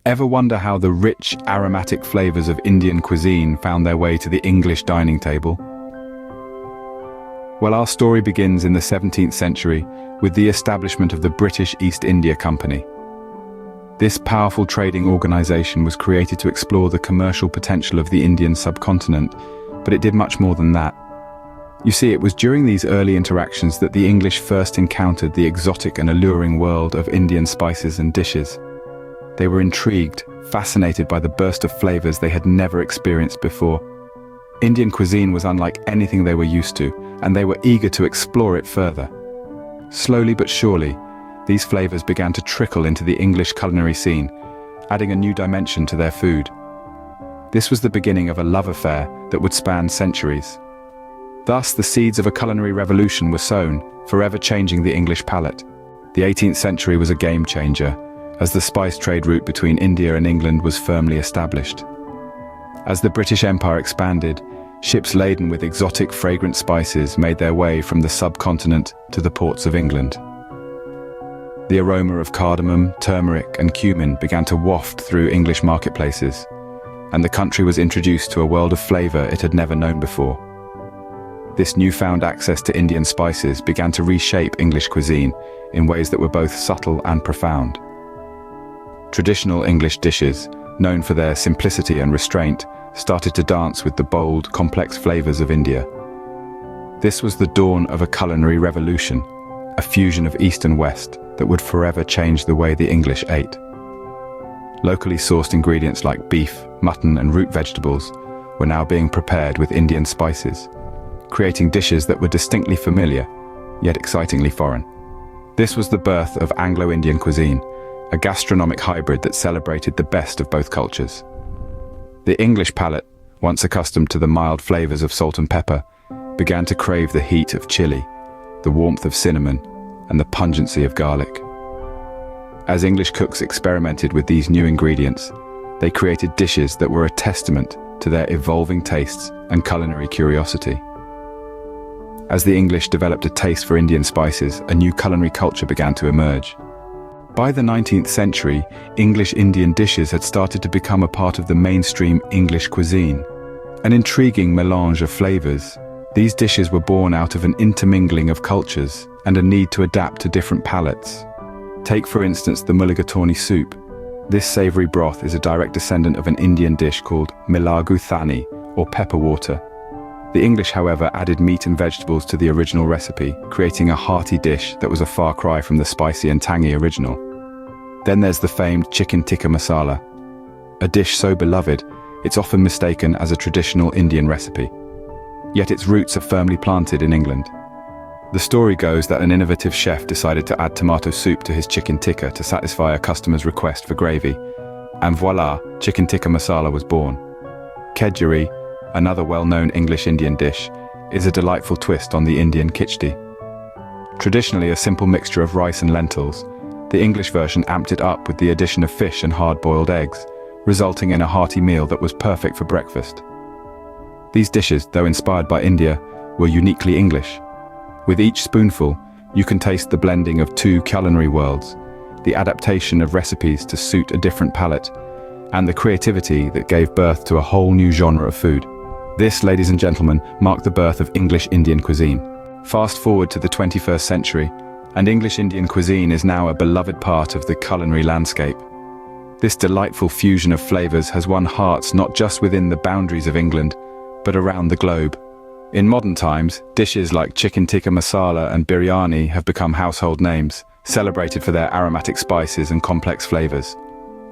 Ever wonder how the rich, aromatic flavors of Indian cuisine found their way to the English dining table? Well, our story begins in the 17th century with the establishment of the British East India Company. This powerful trading organization was created to explore the commercial potential of the Indian subcontinent, but it did much more than that. You see, it was during these early interactions that the English first encountered the exotic and alluring world of Indian spices and dishes. They were intrigued, fascinated by the burst of flavors they had never experienced before. Indian cuisine was unlike anything they were used to, and they were eager to explore it further. Slowly but surely, these flavors began to trickle into the English culinary scene, adding a new dimension to their food. This was the beginning of a love affair that would span centuries. Thus, the seeds of a culinary revolution were sown, forever changing the English palate. The 18th century was a game changer, as the spice trade route between India and England was firmly established. As the British Empire expanded, ships laden with exotic fragrant spices made their way from the subcontinent to the ports of England. The aroma of cardamom, turmeric, and cumin began to waft through English marketplaces, and the country was introduced to a world of flavor it had never known before. This newfound access to Indian spices began to reshape English cuisine in ways that were both subtle and profound. Traditional English dishes, known for their simplicity and restraint, started to dance with the bold, complex flavors of India. This was the dawn of a culinary revolution, a fusion of East and West that would forever change the way the English ate. Locally sourced ingredients like beef, mutton, and root vegetables were now being prepared with Indian spices, creating dishes that were distinctly familiar, yet excitingly foreign. This was the birth of Anglo-Indian cuisine, a gastronomic hybrid that celebrated the best of both cultures. The English palate, once accustomed to the mild flavors of salt and pepper, began to crave the heat of chili, the warmth of cinnamon, and the pungency of garlic. As English cooks experimented with these new ingredients, they created dishes that were a testament to their evolving tastes and culinary curiosity. As the English developed a taste for Indian spices, a new culinary culture began to emerge. By the 19th century, English Indian dishes had started to become a part of the mainstream English cuisine. An intriguing melange of flavors, these dishes were born out of an intermingling of cultures and a need to adapt to different palates. Take, for instance, the mulligatawny soup. This savory broth is a direct descendant of an Indian dish called milagu thani, or pepper water. The English, however, added meat and vegetables to the original recipe, creating a hearty dish that was a far cry from the spicy and tangy original. Then there's the famed chicken tikka masala, a dish so beloved, it's often mistaken as a traditional Indian recipe. Yet its roots are firmly planted in England. The story goes that an innovative chef decided to add tomato soup to his chicken tikka to satisfy a customer's request for gravy, and voila, chicken tikka masala was born. Kedgeree, another well-known English Indian dish, is a delightful twist on the Indian khichdi. Traditionally a simple mixture of rice and lentils, the English version amped it up with the addition of fish and hard-boiled eggs, resulting in a hearty meal that was perfect for breakfast. These dishes, though inspired by India, were uniquely English. With each spoonful, you can taste the blending of two culinary worlds, the adaptation of recipes to suit a different palate, and the creativity that gave birth to a whole new genre of food. This, ladies and gentlemen, marked the birth of English Indian cuisine. Fast forward to the 21st century, and English Indian cuisine is now a beloved part of the culinary landscape. This delightful fusion of flavors has won hearts not just within the boundaries of England, but around the globe. In modern times, dishes like chicken tikka masala and biryani have become household names, celebrated for their aromatic spices and complex flavors.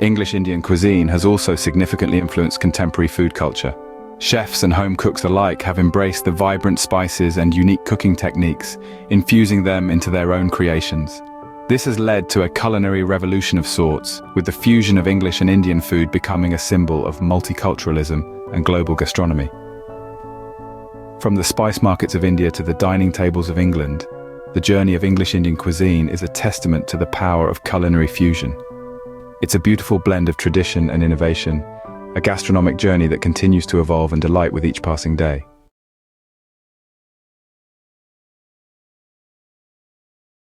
English Indian cuisine has also significantly influenced contemporary food culture. Chefs and home cooks alike have embraced the vibrant spices and unique cooking techniques, infusing them into their own creations. This has led to a culinary revolution of sorts, with the fusion of English and Indian food becoming a symbol of multiculturalism and global gastronomy. From the spice markets of India to the dining tables of England, the journey of English Indian cuisine is a testament to the power of culinary fusion. It's a beautiful blend of tradition and innovation, a gastronomic journey that continues to evolve and delight with each passing day.